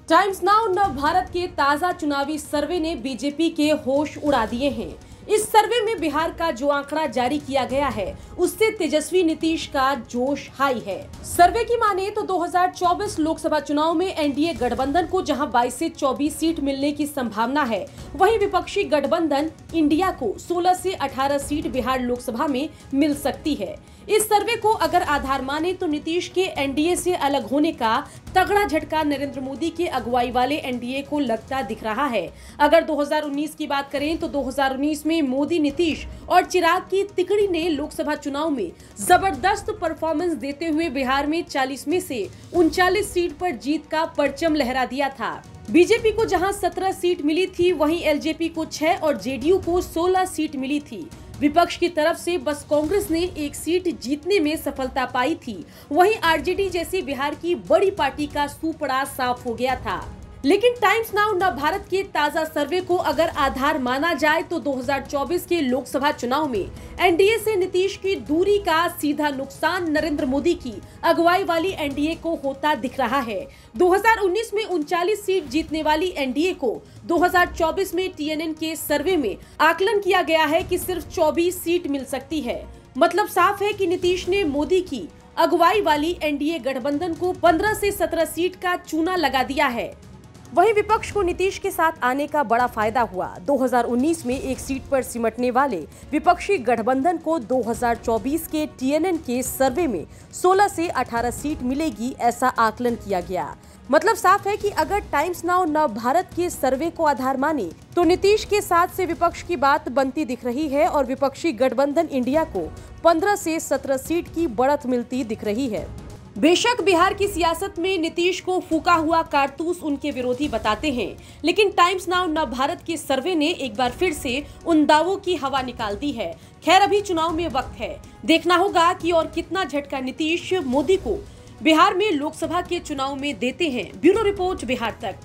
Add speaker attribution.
Speaker 1: Times now नव भारत के ताजा चुनावी सर्वे ने बीजेपी के होश उड़ा दिए हैं। इस सर्वे में बिहार का जो आंकड़ा जारी किया गया है उससे तेजस्वी नीतीश का जोश हाई है। सर्वे की माने तो 2024 लोकसभा चुनाव में एनडीए गठबंधन को जहां 22 से 24 सीट मिलने की संभावना है, वहीं विपक्षी गठबंधन इंडिया को 16 से 18 सीट बिहार लोकसभा में मिल सकती है। इस सर्वे को अगर आधार माने तो नीतीश के एनडीए से अलग होने का तगड़ा झटका नरेंद्र मोदी के अगुवाई वाले एनडीए को लगता दिख रहा है। अगर 2019 की बात करें तो 2019 में मोदी, नीतीश और चिराग की तिकड़ी ने लोकसभा चुनाव में जबरदस्त परफॉर्मेंस देते हुए बिहार में 40 में से 39 सीट पर जीत का परचम लहरा दिया था। बीजेपी को जहां 17 सीट मिली थी, वहीं एलजेपी को 6 और जेडीयू को 16 सीट मिली थी। विपक्ष की तरफ से बस कांग्रेस ने एक सीट जीतने में सफलता पाई थी। वहीं आरजेडी जैसी बिहार की बड़ी पार्टी का सुपड़ा साफ हो गया था। लेकिन टाइम्स नाउ नव भारत के ताजा सर्वे को अगर आधार माना जाए तो 2024 के लोकसभा चुनाव में एनडीए से नीतीश की दूरी का सीधा नुकसान नरेंद्र मोदी की अगुवाई वाली एनडीए को होता दिख रहा है। 2019 में 39 सीट जीतने वाली एनडीए को 2024 में टीएनएन के सर्वे में आकलन किया गया है कि सिर्फ 24 सीट मिल सकती है। मतलब साफ है कि नीतीश ने मोदी की अगुवाई वाली एनडीए गठबंधन को 15 से 17 सीट का चूना लगा दिया है। वहीं विपक्ष को नीतीश के साथ आने का बड़ा फायदा हुआ। 2019 में एक सीट पर सिमटने वाले विपक्षी गठबंधन को 2024 के टीएनएन के सर्वे में 16 से 18 सीट मिलेगी, ऐसा आकलन किया गया। मतलब साफ है कि अगर टाइम्स नाउ नव भारत के सर्वे को आधार माने तो नीतीश के साथ से विपक्ष की बात बनती दिख रही है और विपक्षी गठबंधन इंडिया को 15 से 17 सीट की बढ़त मिलती दिख रही है। बेशक बिहार की सियासत में नीतीश को फूका हुआ कारतूस उनके विरोधी बताते हैं, लेकिन टाइम्स नाउ नव भारत के सर्वे ने एक बार फिर से उन दावों की हवा निकाल दी है। खैर अभी चुनाव में वक्त है, देखना होगा कि और कितना झटका नीतीश मोदी को बिहार में लोकसभा के चुनाव में देते हैं। ब्यूरो रिपोर्ट, बिहार तक।